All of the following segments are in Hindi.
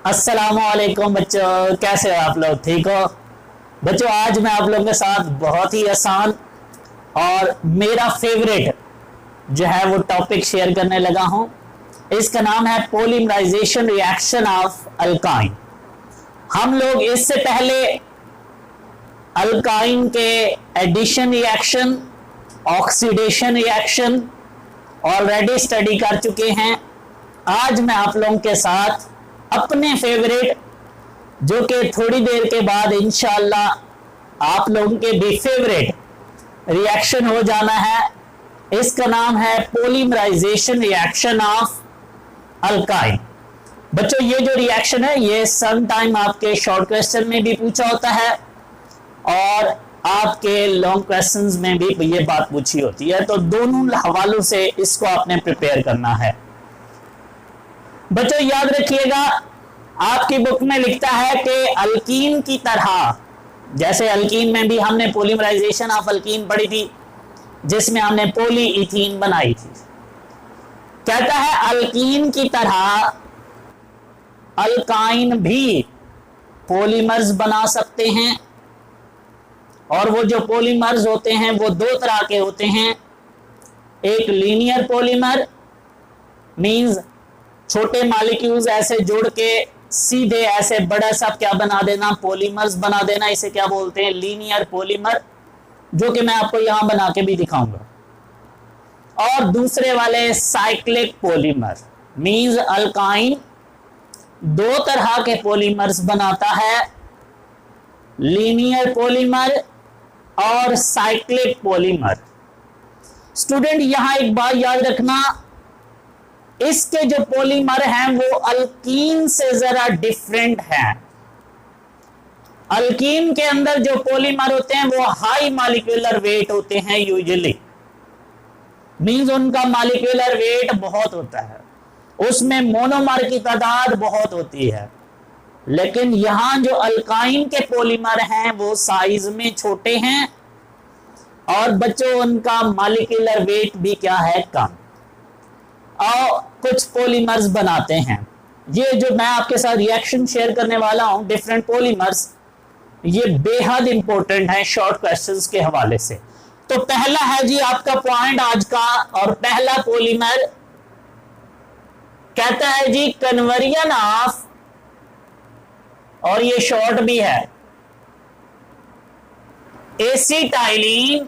अस्सलामुअलैकुम बच्चों, कैसे हो आप लोग? ठीक हो बच्चों? आज मैं आप लोगों के साथ बहुत ही आसान और मेरा फेवरेट जो है वो टॉपिक शेयर करने लगा हूं। इसका नाम है पॉलीमराइजेशन रिएक्शन ऑफ अल्काइन। हम लोग इससे पहले अल्काइन के addition reaction, oxidation reaction already study कर चुके हैं। आज मैं आप लोगों के साथ अपने फेवरेट, जो कि थोड़ी देर के बाद इंशाअल्लाह आप लोगों के भी फेवरेट रिएक्शन हो जाना है। इसका नाम है पॉलीमराइजेशन रिएक्शन ऑफ अल्काइन। बच्चों, ये जो रिएक्शन है ये सम टाइम आपके शॉर्ट क्वेश्चन में भी पूछा होता है और आपके लॉन्ग क्वेश्चंस में भी ये बात पूछी होती है, तो दोनों हवालों से इसको आपने प्रिपेयर करना है। बच्चों याद रखिएगा, आपकी बुक में लिखता है कि अल्कीन की तरह, जैसे अल्कीन में भी हमने पॉलीमराइजेशन ऑफ अल्कीन पढ़ी थी जिसमें हमने पॉलीइथीन बनाई थी। कहता है अल्कीन की तरह अल्काइन भी पॉलीमर्स बना सकते हैं, और वो जो पॉलीमर्स होते हैं वो दो तरह के होते हैं। एक लीनियर पॉलीमर मींस छोटे मॉलिक्यूल्स ऐसे जोड़ के सीधे ऐसे बड़ा सा क्या बना देना, पॉलीमर्स बना देना, इसे क्या बोलते हैं? लीनियर पॉलीमर, जो कि मैं आपको यहां बना के भी दिखाऊंगा। और दूसरे वाले साइक्लिक पॉलीमर मींस अल्काइन दो तरह के पॉलीमर्स बनाता है, लीनियर पॉलीमर और साइक्लिक पॉलीमर। स्टूडेंट यहां एक बात याद रखना, इसके जो पॉलीमर हैं वो अल्कीन से जरा डिफरेंट हैं। अल्कीन के अंदर जो पॉलीमर होते हैं वो हाई मॉलिक्यूलर वेट होते हैं यूजुअली, मींस उनका मॉलिक्यूलर वेट बहुत होता है, उसमें मोनोमर की तादाद बहुत होती है। लेकिन यहां जो अल्काइन के पॉलीमर हैं वो साइज में छोटे हैं और बच्चों उनका मॉलिक्यूलर वेट भी क्या है? कम। और कुछ पॉलीमर्स बनाते हैं। ये जो मैं आपके साथ रिएक्शन शेयर करने वाला हूं डिफरेंट पॉलीमर्स, ये बेहद इंपॉर्टेंट है शॉर्ट क्वेश्चंस के हवाले से। तो पहला है जी आपका पॉइंट आज का, और पहला पॉलीमर कहता है जी कन्वर्जन ऑफ, और ये शॉर्ट भी है, acetylene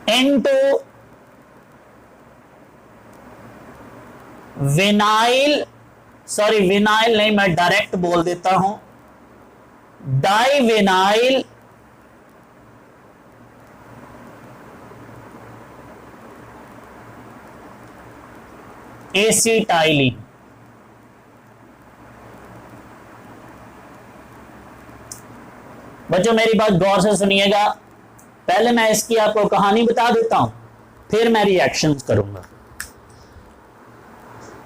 into vinyl, sorry vinyl नहीं, मैं डायरेक्ट बोल देता हूं, डाइविनाइल एसिटाइलिन। बच्चों मेरी बात गौर से सुनिएगा, पहले मैं इसकी आपको कहानी बता देता हूं, फिर मैं रिएक्शंस करूंगा।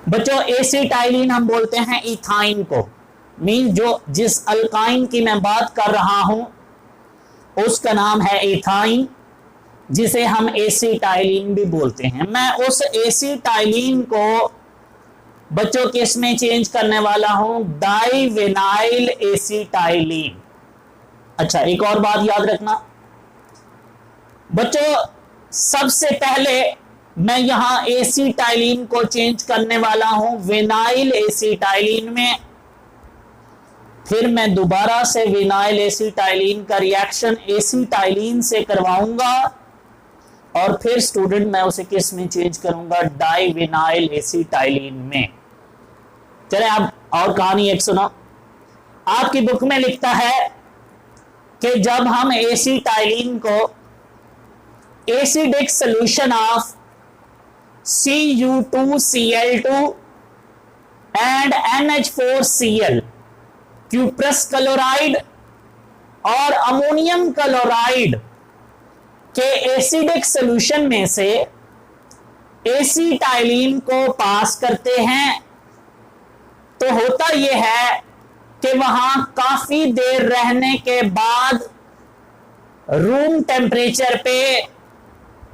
बच्चों एसिटाइलिन हम बोलते हैं इथाइन को, मींस जो जिस अल्काइन की मैं बात कर रहा हूं उसका नाम है इथाइन, जिसे हम एसिटाइलिन भी बोलते हैं। मैं उस एसिटाइलिन को बच्चों किस में चेंज करने वाला हूं? डाइविनाइल एसिटाइलिन। अच्छा, एक और बात याद रखना बच्चों, सबसे पहले मैं यहां एसिटाइलिन को चेंज करने वाला हूं विनाइल एसिटाइलिन में, फिर मैं दोबारा से विनाइल एसिटाइलिन का रिएक्शन एसिटाइलिन से करवाऊंगा, और फिर स्टूडेंट मैं उसे किस में चेंज करूंगा? डाइविनाइल एसिटाइलिन में। चले आप और कहानी एक सुनो। आपकी बुक में लिखता है कि जब हम एसिटाइलिन को acidic solution of Cu2Cl2 and NH4Cl, cuprous chloride और अमोनियम क्लोराइड के एसिडिक सॉल्यूशन में से एसिटाइलिन को पास करते हैं, तो होता यह है कि वहां काफी देर रहने के बाद रूम टेम्परेचर पे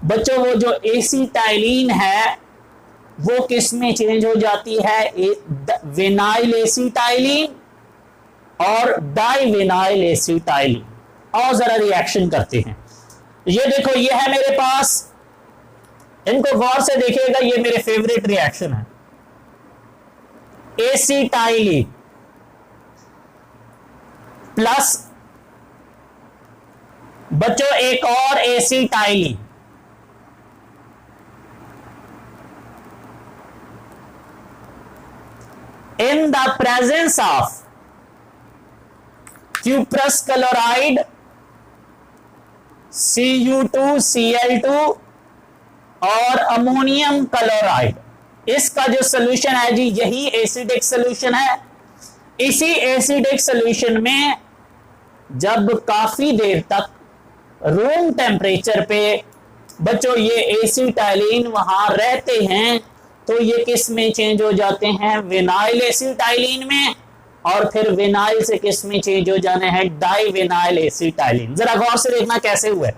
बच्चों वो जो एसिटाइलिन है वो किस में चेंज हो जाती है? विनाइल एसिटाइलिन और डाइविनाइल एसिटाइलिन। और जरा रिएक्शन करते हैं। ये देखो, ये है मेरे पास, इनको गौर से देखिएगा, ये मेरे फेवरेट रिएक्शन है। एसिटाइलिन प्लस बच्चों एक और acetylene, in the presence of cuprous chloride Cu2Cl2 और अमोनियम क्लोराइड, इसका जो सोल्यूशन है जी, यही एसिडिक सोल्यूशन है। इसी एसिडिक सोल्यूशन में जब काफी देर तक रूम टेम्परेचर पे बच्चों ये एसिटाइलिन वहां रहते हैं, तो ये किस में चेंज हो जाते हैं? विनाइल एसिटाइलिन में, और फिर विनाइल से किस में चेंज हो जाने हैं? डाइविनाइल एसिटाइलिन। जरा गौर से देखना कैसे हुआ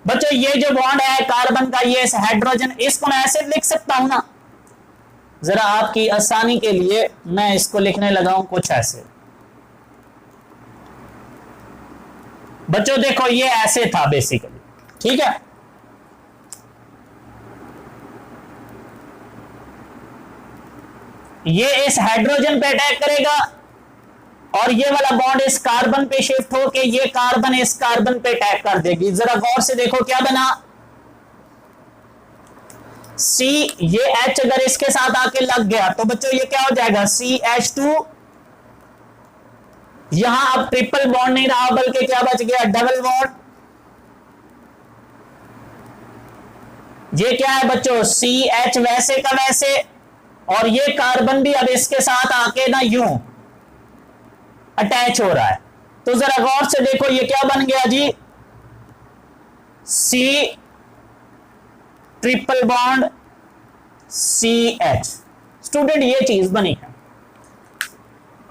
बच्चों। ये जो बॉन्ड है कार्बन का, ये हाइड्रोजन, इसको मैं ऐसे लिख सकता हूं ना, जरा आपकी आसानी के लिए मैं इसको लिखने लगा हूं कुछ ऐसे। बच्चों देखो, ये ऐसे था बेसिकली, ठीक है। ये इस हाइड्रोजन पे अटैक करेगा और ये वाला बॉन्ड इस कार्बन पे शिफ्ट होके ये कार्बन इस कार्बन पे अटैक कर देगी। जरा गौर से देखो क्या बना, C, ये H अगर इसके साथ आके लग गया तो बच्चों ये क्या हो जाएगा? CH2। यहां अब ट्रिपल बॉन्ड नहीं रहा, बल्कि क्या बच गया? Double bond. ये क्या है बच्चों? CH वैसे का वैसे, और ये कार्बन भी अब इसके साथ आके ना यूं अटैच हो रहा है। तो जरा गौर से देखो, ये क्या बन गया जी? C triple bond CH। Student, ये चीज बनी है।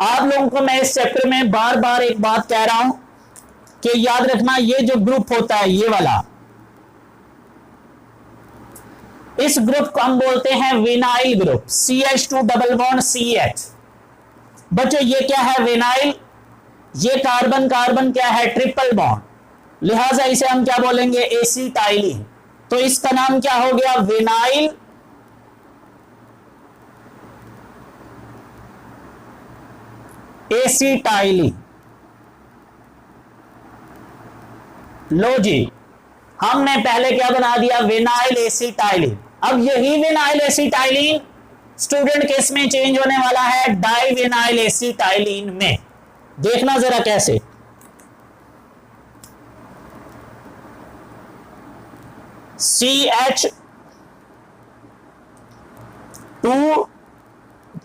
आप लोगों को मैं इस चैप्टर में बार बार एक बात कह रहा हूं कि याद रखना, ये जो ग्रुप होता है ये वाला, इस ग्रुप को हम बोलते हैं vinyl group, CH2 double bond CH। बच्चों ये क्या है? विनाइल। ये कार्बन कार्बन क्या है? ट्रिपल बॉन्ड, लिहाजा इसे हम क्या बोलेंगे? एसिटाइलिन। तो इसका नाम क्या हो गया? Vinyl acetylene. लो जी, हमने पहले क्या बना दिया? Vinyl acetylene. अब यही विनाइल एसिटाइलिन स्टूडेंट किस में चेंज होने वाला है? डाइविनाइल एसिटाइलिन में। देखना जरा कैसे। CH2,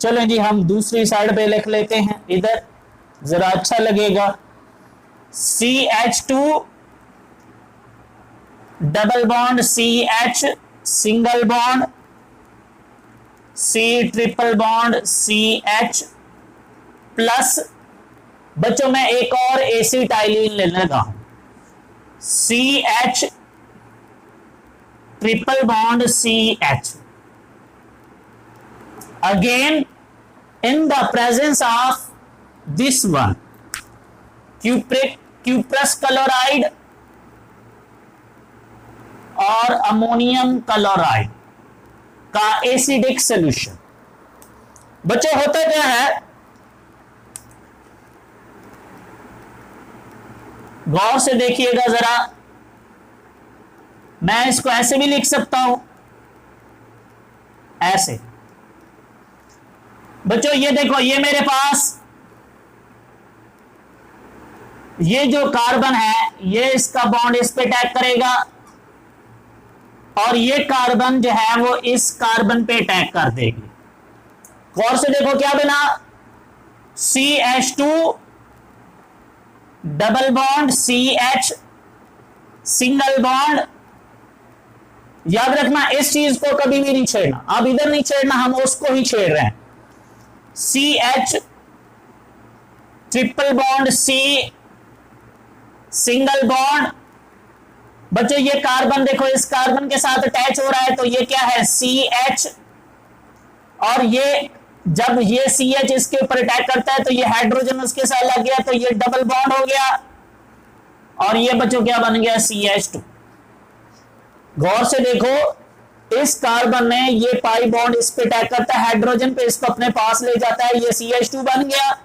चलें जी हम दूसरी साइड पे लिख लेते हैं, इधर जरा अच्छा लगेगा। CH2 double bond CH single bond, C triple bond CH plus बच्चों मैं एक और एसिटाइलिन लेने लगा हूं, CH triple bond CH। Again in the presence of this one, cuprous chloride और अमोनियम क्लोराइड का एसिडिक सॉल्यूशन। बच्चों होता क्या है, गौर से देखिएगा जरा, मैं इसको ऐसे भी लिख सकता हूं, ऐसे। बच्चों ये देखो, ये मेरे पास ये जो कार्बन है, ये इसका बॉन्ड इस पे अटैक करेगा और ये कार्बन जो है वो इस कार्बन पे अटैक कर देगी। गौर से देखो क्या बना, CH2 double bond CH single bond. याद रखना इस चीज को कभी भी नहीं छेड़ना, आप इधर नहीं छेड़ना, हम उसको ही छेड़ रहे हैं। CH triple bond C single bond. बच्चों ये कार्बन देखो इस कार्बन के साथ अटैच हो रहा है, तो ये क्या है, CH और ये जब ये CH इसके ऊपर अटैक करता है तो ये हाइड्रोजन उसके साथ लग गया, तो ये डबल बॉन्ड हो गया और ये बच्चों क्या बन गया, CH2। गौर से देखो, इस कार्बन में ये पाई बॉन्ड इस पे अटैक करता है हाइड्रोजन पे, इसको अपने पास ले जाता है, ये CH2 बन गया।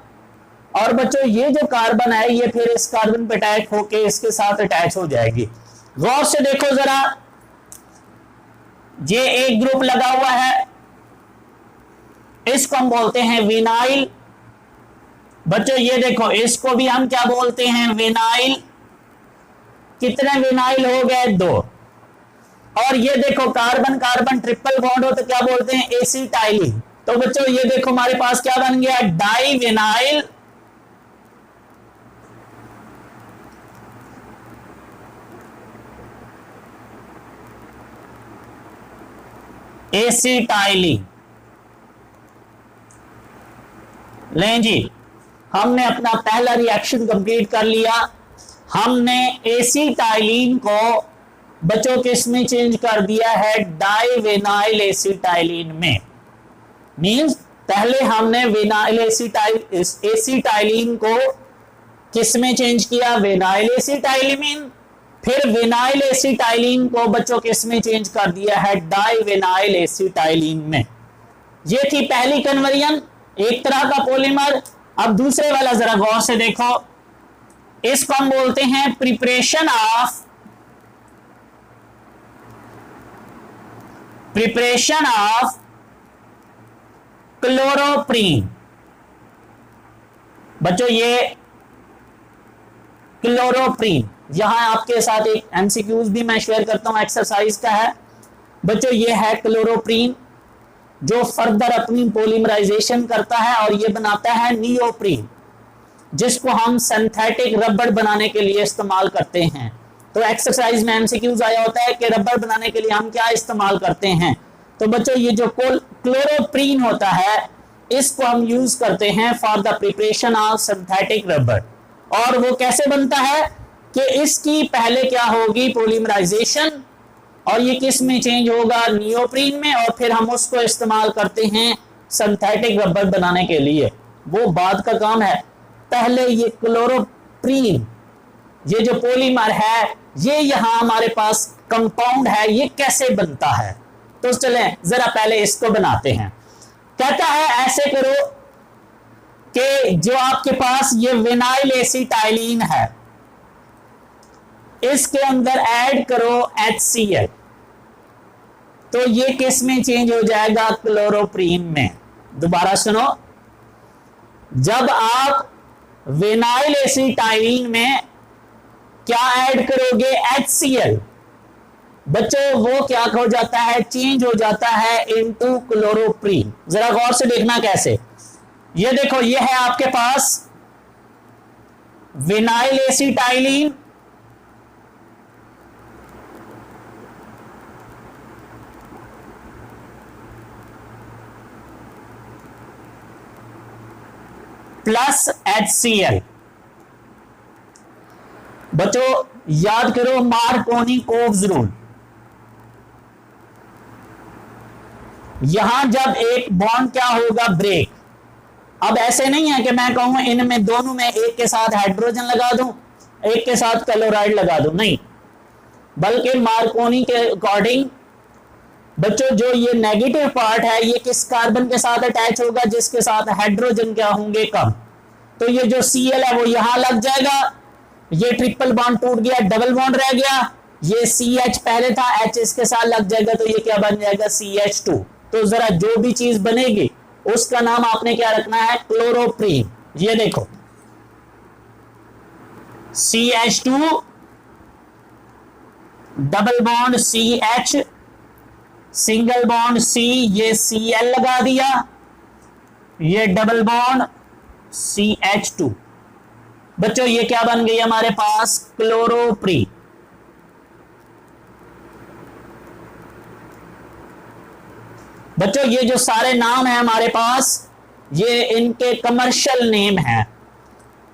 और बच्चों ये जो कार्बन है ये फिर इस कार्बन पे अटैक होके इसके साथ अटैच हो जाएगी। गौर से देखो जरा, ये एक ग्रुप लगा हुआ है, इसको हम बोलते हैं विनाइल। बच्चों ये देखो, इसको भी हम क्या बोलते हैं, विनाइल। कितने विनाइल हो गए, 2। और ये देखो कार्बन कार्बन ट्रिपल बॉन्ड हो तो क्या बोलते हैं, एसिटाइलिन। तो बच्चों ये देखो हमारे पास क्या बन गया, डाई विनाइल एसिटाइलिन। लें जी, हमने अपना पहला रिएक्शन कंप्लीट कर लिया। हमने एसिटाइलिन को बच्चों किस में चेंज कर दिया है, डाइविनाइल एसिटाइलिन में। मींस पहले हमने विनाइल एसिटाइलिन को किस में चेंज किया, विनाइल एसिटाइलिन। फिर विनाइल एसिटाइलिन को बच्चों किस में चेंज कर दिया है, डाइविनाइल एसिटाइलिन में। ये थी पहली कन्वर्जन, एक तरह का पॉलीमर। अब दूसरे वाला जरा गौर से देखो, इसको हम बोलते हैं प्रिपरेशन ऑफ क्लोरोप्रीन। बच्चों ये क्लोरोप्रीन, यहां आपके साथ एक एमसीक्यूज भी मैं शेयर करता हूं, एक्सरसाइज का है। बच्चों ये है क्लोरोप्रीन, जो फर्दर अपनी पॉलीमराइजेशन करता है और ये बनाता है नियोप्रीन, जिसको हम सिंथेटिक रबड़ बनाने के लिए इस्तेमाल करते हैं। तो एक्सरसाइज में एमसीक्यूज आया होता है कि रबड़ बनाने के लिए हम क्या इस्तेमाल करते हैं। तो बच्चों ये जो क्लोरोप्रीन होता है, इसको हम यूज करते हैं for the preparation of synthetic रबड़। और वो कैसे बनता है कि इसकी पहले क्या होगी, पॉलीमराइजेशन, और ये किस में चेंज होगा, नियोप्रीन में, और फिर हम उसको इस्तेमाल करते हैं सिंथेटिक रबड़ बनाने के लिए। वो बाद का काम है। पहले ये क्लोरोप्रीन, ये जो पॉलीमर है, ये यहां हमारे पास कंपाउंड है, ये कैसे बनता है। तो चलें जरा पहले इसको बनाते हैं। कहता है ऐसे करो कि जो आपके पास ये विनाइल एसिटाइलिन है, इसके अंदर ऐड करो HCl, तो ये किस में चेंज हो जाएगा, क्लोरोप्रीन में। दोबारा सुनो, जब आप विनाइल एसिटाइलिन में क्या ऐड करोगे, HCl, बच्चों वो क्या हो जाता है, चेंज हो जाता है इनटू क्लोरोप्रीन। जरा गौर से देखना कैसे। ये देखो, ये है आपके पास विनाइल एसिटाइलिन, प्लस HCl। बच्चों याद करो मार्कोनी-कोव्स रूल। यहां जब एक बॉन्ड क्या होगा, ब्रेक। अब ऐसे नहीं है कि मैं कहूं इनमें दोनों में एक के साथ हाइड्रोजन लगा दूं, एक के साथ क्लोराइड लगा दूं, नहीं, बल्कि मार्कोनी के अकॉर्डिंग बच्चों जो ये नेगेटिव पार्ट है ये किस कार्बन के साथ अटैच होगा, जिसके साथ हाइड्रोजन क्या होंगे, कम। तो ये जो Cl है वो यहां लग जाएगा, ये ट्रिपल बॉन्ड टूट गया, डबल बॉन्ड रह गया, ये CH पहले था, H इसके साथ लग जाएगा, तो ये क्या बन जाएगा, CH2। तो जरा जो भी चीज बनेगी उसका नाम आपने क्या रखना है, क्लोरोप्रीन। ये देखो CH2 double bond CH, single bond C, ये Cl लगा दिया, ये डबल बॉन्ड CH2। बच्चों ये क्या बन गई हमारे पास, क्लोरोप्रीन। बच्चों ये जो सारे नाम है हमारे पास, ये इनके कमर्शियल नेम हैं।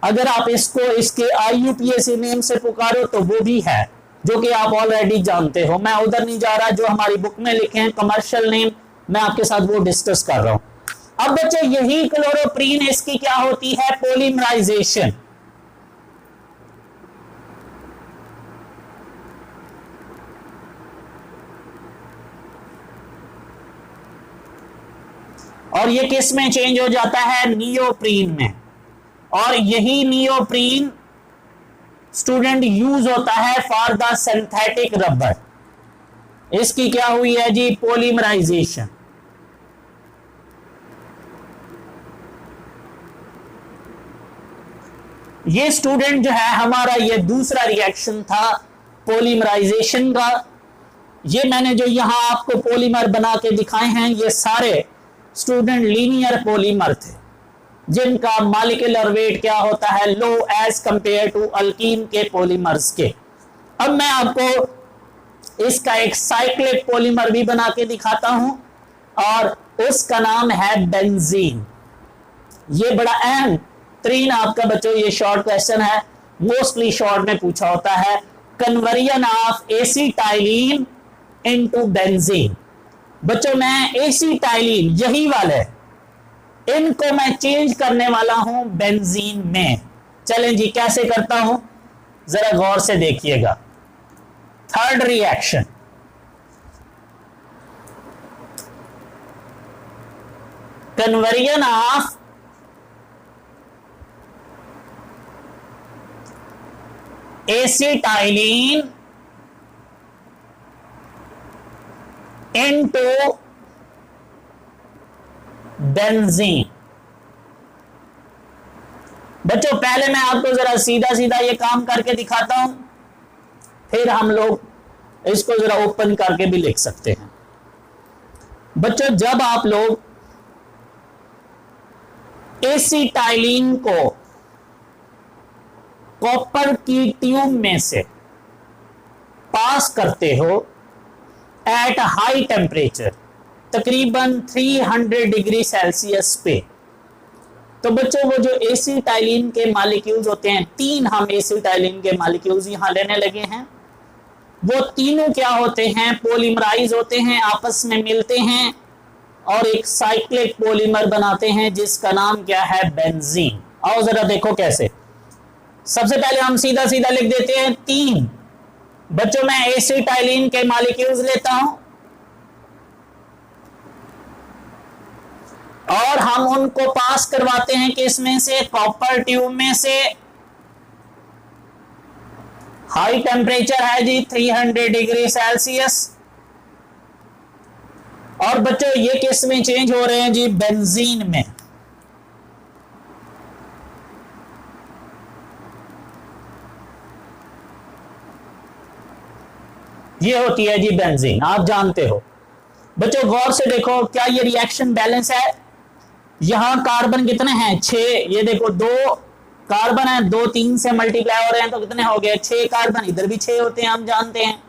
अगर आप इसको इसके IUPAC नेम से पुकारो तो वो भी है, जो कि आप ऑलरेडी जानते हो। मैं उधर नहीं जा रहा, जो हमारी बुक में लिखे हैं कमर्शियल नेम मैं आपके साथ वो डिस्कस कर रहा हूं। अब बच्चों यही क्लोरोप्रीन, इसकी क्या होती है, पॉलीमराइजेशन। और ये किस में चेंज हो जाता है, नियोप्रीन में। और यही नियोप्रीन स्टूडेंट यूज होता है फॉर द सिंथेटिक रबर। इसकी क्या हुई है जी, पॉलीमराइजेशन। ये स्टूडेंट जो है हमारा, ये दूसरा रिएक्शन था पॉलीमराइजेशन का। ये मैंने जो यहां आपको पॉलीमर बना के दिखाए हैं, ये सारे स्टूडेंट लीनियर पॉलीमर थे जिनका मॉलिक्यूलर वेट क्या होता है, लो एज कंपेयर टू अल्कीन के पॉलीमर्स के। अब मैं आपको इसका एक साइक्लिक पॉलीमर भी बना के दिखाता हूं और उसका नाम है बेंजीन। ये बड़ा अहम तरीन आपका बच्चों ये शॉर्ट क्वेश्चन है, मोस्टली शॉर्ट में पूछा होता है, conversion of acetylene into benzene. बच्चों मैं एसिटाइलिन यही वाले इनको मैं चेंज करने वाला हूं बेंजीन में। चलें जी, कैसे करता हूं जरा गौर से देखिएगा। Third reaction, conversion of acetylene into benzene. बच्चों पहले मैं आपको जरा सीधा सीधा ये काम करके दिखाता हूं, फिर हम लोग इसको जरा ओपन करके भी लिख सकते हैं। बच्चों जब आप लोग एसिटाइलिन को कॉपर की ट्यूब में से पास करते हो एट हाई टेम्परेचर, तकरीबन 300 डिग्री सेल्सियस पे, तो बच्चों वो जो एसिटाइलिन के मॉलिक्यूल्स होते हैं, तीन हम एसिटाइलिन के मॉलिक्यूल्स यहां लेने लगे हैं, वो तीनों क्या होते हैं, पॉलीमराइज होते हैं, आपस में मिलते हैं और एक साइक्लिक पॉलीमर बनाते हैं जिसका नाम क्या है, बेंजीन। आओ जरा देखो कैसे। सबसे पहले हम सीधा सीधा लिख देते हैं तीन। बच्चों मैं एसिटाइलिन के मॉलिक्यूल्स लेता हूं और हम उनको पास करवाते हैं किसमें से, कॉपर ट्यूब में से। हाई टेम्परेचर है जी 300 डिग्री सेल्सियस। और बच्चों ये किस में चेंज हो रहे हैं जी, बेंजीन में। ये होती है जी बेंजीन, आप जानते हो। बच्चों गौर से देखो, क्या ये रिएक्शन बैलेंस है? यहां कार्बन कितने हैं, 6। ये देखो 2 कार्बन है, 2 3 से मल्टीप्लाई हो रहे हैं तो कितने हो गए, 6 कार्बन। इधर भी 6 होते हैं, हम जानते हैं।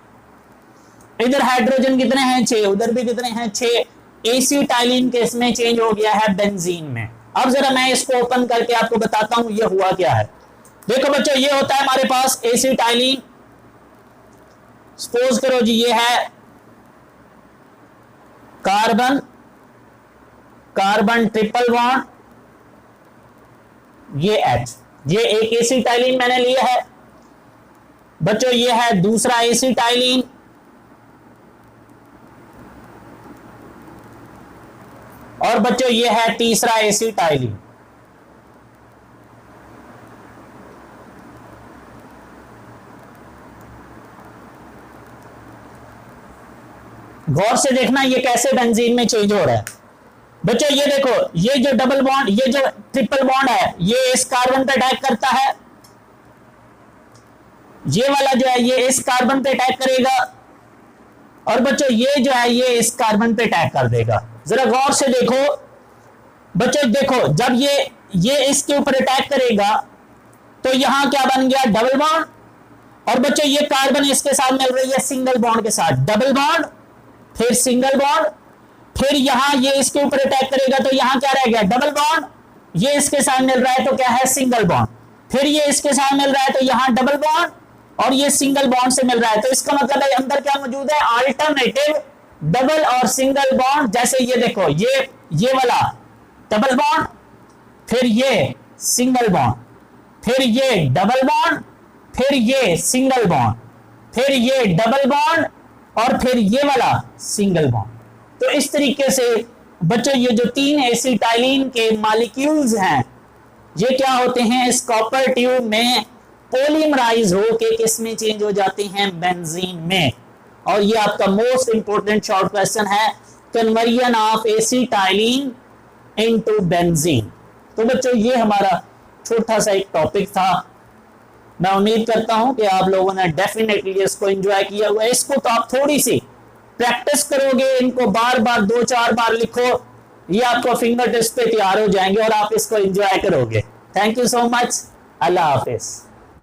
इधर हाइड्रोजन कितने हैं, 6। उधर भी कितने हैं, 6। एसिटाइलिन के इसमें चेंज हो गया है बेंजीन में। अब जरा मैं इसको ओपन करके आपको बताता हूं ये हुआ क्या है। देखो बच्चों ये होता है हमारे पास एसिटाइलिन। सपोज करो जी ये है कार्बन, कार्बन ट्रिपल बॉन्ड, ये H, ये एक एसिटाइलिन मैंने लिया है। बच्चों ये है दूसरा एसिटाइलिन, और बच्चों ये है तीसरा एसिटाइलिन। गौर से देखना ये कैसे बेंजीन में चेंज हो रहा है। बच्चों ये देखो, ये जो डबल बॉन्ड, ये जो ट्रिपल बॉन्ड है, ये इस कार्बन पे अटैक करता है। ये वाला जो है ये इस कार्बन पे अटैक करेगा, और बच्चों ये जो है ये इस कार्बन पे अटैक कर देगा। जरा गौर से देखो बच्चों, देखो जब ये इसके ऊपर अटैक करेगा तो यहां क्या बन गया, डबल बॉन्ड। और बच्चों ये कार्बन इसके साथ मिल रही है सिंगल बॉन्ड के साथ, डबल बॉन्ड, फिर सिंगल बॉन्ड, फिर यहां ये इसके ऊपर अटैक करेगा तो यहां क्या रह गया, डबल बॉन्ड। ये इसके साथ मिल रहा है तो क्या है, सिंगल बॉन्ड। फिर ये इसके साथ मिल रहा है तो यहां डबल बॉन्ड, और ये सिंगल बॉन्ड से मिल रहा है। तो इसका मतलब है अंदर क्या मौजूद है, अल्टरनेटिव डबल और सिंगल बॉन्ड, जैसे ये देखो, ये वाला डबल बॉन्ड, फिर ये सिंगल बॉन्ड, फिर ये डबल बॉन्ड, फिर ये सिंगल बॉन्ड, फिर ये डबल बॉन्ड, और फिर ये वाला सिंगल बॉन्ड। तो इस तरीके से बच्चों ये जो 3 एसिटाइलिन के मॉलिक्यूल्स हैं, ये क्या होते हैं, इस कॉपर ट्यूब में पॉलीमराइज होके किस में चेंज हो जाते हैं, बेंजीन में। और ये आपका मोस्ट इंपोर्टेंट शॉर्ट क्वेश्चन है, conversion of acetylene into benzene. तो बच्चों ये हमारा छोटा सा एक टॉपिक था। मैं उम्मीद करता हूं कि आप लोगों ने डेफिनेटली इसको एंजॉय किया हुआ है। इसको तो आप थोड़ी सी प्रैक्टिस करोगे, इनको बार बार 2-4 बार लिखो, ये आपको फिंगर टिप्स पे तैयार हो जाएंगे और आप इसको एंजॉय करोगे। Thank you so much. Allah Hafiz.